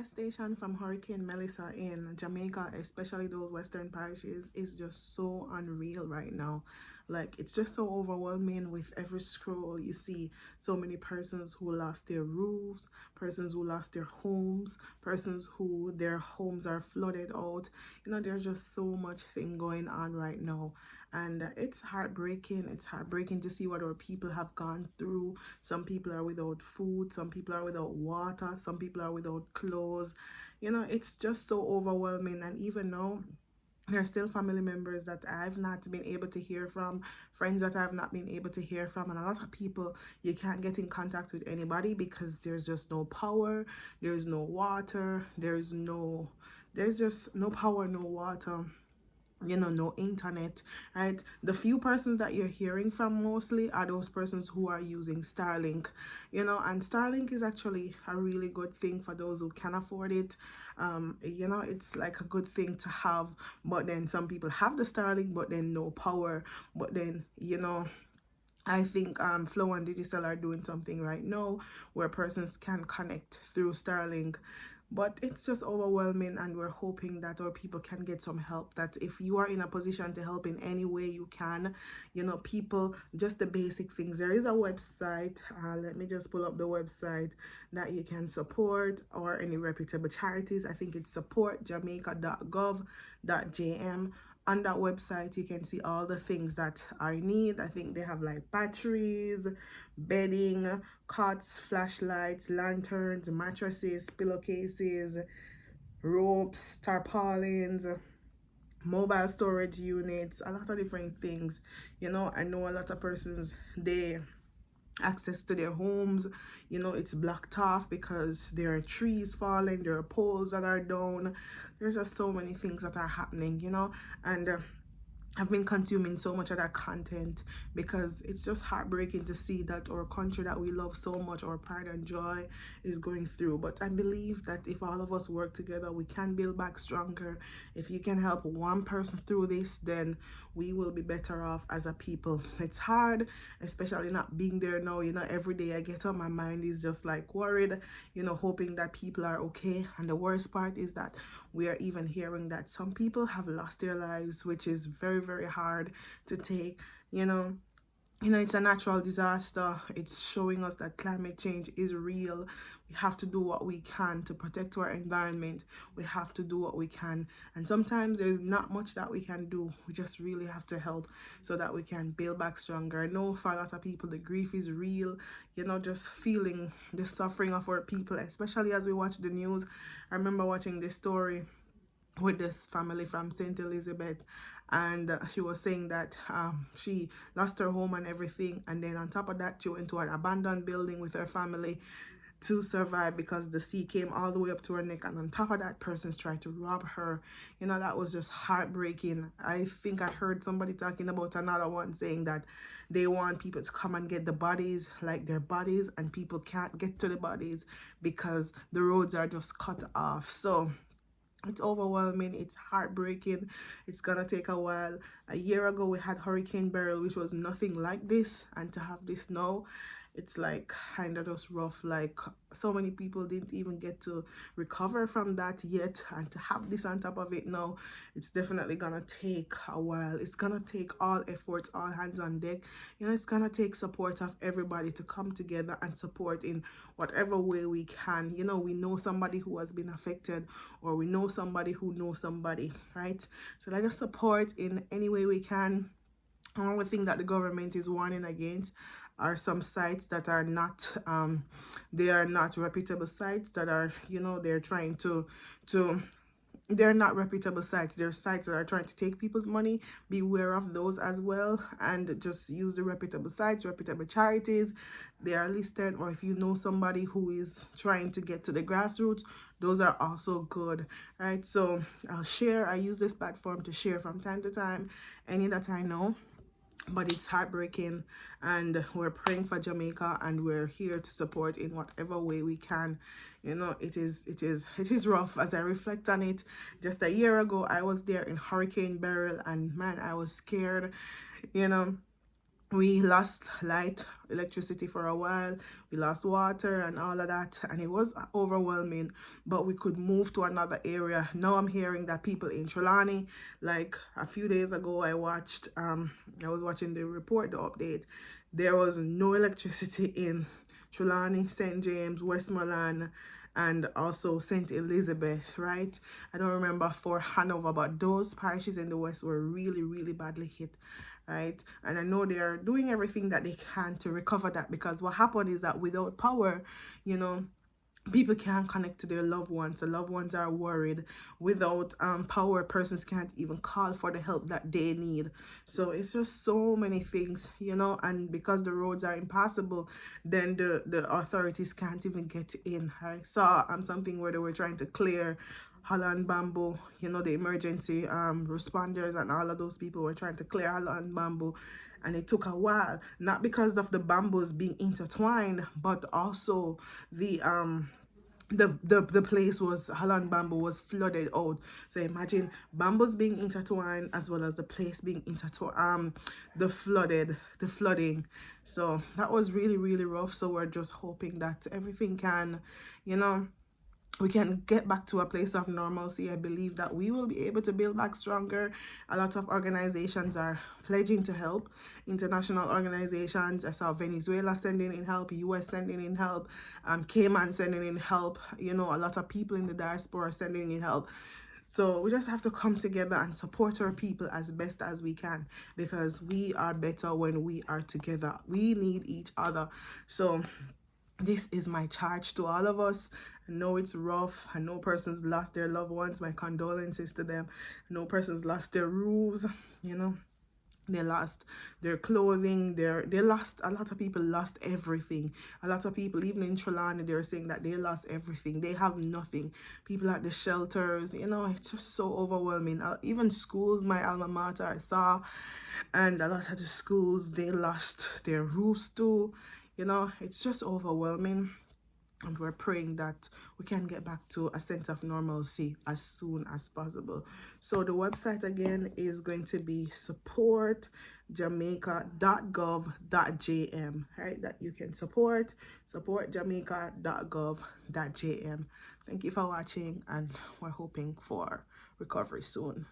devastation from Hurricane Melissa in Jamaica, especially those western parishes, is just so unreal right now. Like, it's just so overwhelming. With every scroll, you see so many persons who lost their roofs, persons who lost their homes, persons who their homes are flooded out. There's just so much thing going on right now. And it's heartbreaking. It's heartbreaking to see what our people have gone through. Some people are without food, some people are without water, some people are without clothes. It's just so overwhelming. And even now, there are still family members that I've not been able to hear from, friends that I've not been able to hear from, and a lot of people, you can't get in contact with anybody because there's just no power, there's no water, there's just no power, no water, no internet, right? The few persons that you're hearing from mostly are those persons who are using Starlink, and Starlink is actually a really good thing for those who can afford it. It's like a good thing to have, but then some people have the Starlink, but then no power, but then, I think Flow and Digital are doing something right now where persons can connect through Starlink. But it's just overwhelming, and we're hoping that our people can get some help. That if you are in a position to help in any way you can, people, just the basic things. There is a website, let me just pull up the website that you can support, or any reputable charities. I think it's supportjamaica.gov.jm. On that website you can see all the things that are in need. I think they have like batteries, bedding, cots, flashlights, lanterns, mattresses, pillowcases, ropes, tarpaulins, mobile storage units, a lot of different things. I know a lot of persons, they access to their homes, it's blocked off because there are trees falling, there are poles that are down. There's just so many things that are happening, and I've been consuming so much of that content because it's just heartbreaking to see that our country that we love so much, our pride and joy, is going through. But I believe that if all of us work together, we can build back stronger. If you can help one person through this, then we will be better off as a people. It's hard, especially not being there now. Every day I get up, my mind is just like worried, hoping that people are okay. And the worst part is that we are even hearing that some people have lost their lives, which is very, very hard to take. It's a natural disaster. It's showing us that climate change is real. We have to do what we can to protect our environment. We have to do what we can. And sometimes there's not much that we can do. We just really have to help so that we can build back stronger. I know for a lot of people, the grief is real, just feeling the suffering of our people, especially as we watch the news. I remember watching this story with this family from St. Elizabeth, and she was saying that she lost her home and everything, and then on top of that she went to an abandoned building with her family to survive because the sea came all the way up to her neck, and on top of that, persons tried to rob her. That was just heartbreaking. I think I heard somebody talking about another one saying that they want people to come and get the bodies, like their bodies, and people can't get to the bodies because the roads are just cut off. So it's overwhelming, it's heartbreaking, it's gonna take a while. A year ago we had Hurricane Beryl, which was nothing like this, and to have this now, it's like kind of just rough. Like, so many people didn't even get to recover from that yet, and to have this on top of it now, it's definitely gonna take a while. It's gonna take all efforts, all hands on deck. It's gonna take support of everybody to come together and support in whatever way we can. We know somebody who has been affected, or we know somebody who knows somebody, right? So let us support in any way we can. Only thing that the government is warning against are some sites that are not they are not reputable sites, that are, they're trying to they're not reputable sites. They're sites that are trying to take people's money. Beware of those as well, and just use the reputable sites, reputable charities. They are listed, or if you know somebody who is trying to get to the grassroots, those are also good, right? So I use this platform to share from time to time any that I know. But it's heartbreaking, and we're praying for Jamaica, and we're here to support in whatever way we can. It is rough. As I reflect on it, just a year ago I was there in Hurricane Beryl, and man, I was scared. we lost light, electricity for a while, we lost water and all of that, and it was overwhelming, but we could move to another area. Now I'm hearing that people in Trelawney, like a few days ago, I was watching the report, the update, there was no electricity in Trelawney, St. James, Westmoreland, and also St. Elizabeth, right? I don't remember for Hanover, but those parishes in the west were really, really badly hit, right? And I know they're doing everything that they can to recover that, because what happened is that without power, you know, people can't connect to their loved ones. The loved ones are worried. Without power, persons can't even call for the help that they need. So it's just so many things, you know, and because the roads are impassable, then the authorities can't even get in. I saw something where they were trying to clear Holland Bamboo, you know, the emergency responders and all of those people were trying to clear Holland Bamboo, and it took a while, not because of the bamboos being intertwined, but also the the place was, Holland Bamboo was flooded out. So imagine bamboos being intertwined as well as the place being intertwined, the flooding. So that was really, really rough. So we're just hoping that everything can, you know, we can get back to a place of normalcy. I believe that we will be able to build back stronger. A lot of organizations are pledging to help. International organizations, I saw Venezuela sending in help, US sending in help, Cayman sending in help. You know, a lot of people in the diaspora sending in help. So we just have to come together and support our people as best as we can, because we are better when we are together. We need each other. So this is my charge to all of us. I know it's rough. I know persons lost their loved ones. My condolences to them. I know persons lost their roofs, you know. They lost their clothing. They lost, a lot of people lost everything. A lot of people, even in Trelawney, they're saying that they lost everything. They have nothing. People at the shelters, you know, it's just so overwhelming. Even schools, my alma mater, I saw, and a lot of the schools, they lost their roofs too. You know, it's just overwhelming, and we're praying that we can get back to a sense of normalcy as soon as possible. So the website again is going to be supportjamaica.gov.jm, right? That you can supportjamaica.gov.jm. Thank you for watching, and we're hoping for recovery soon.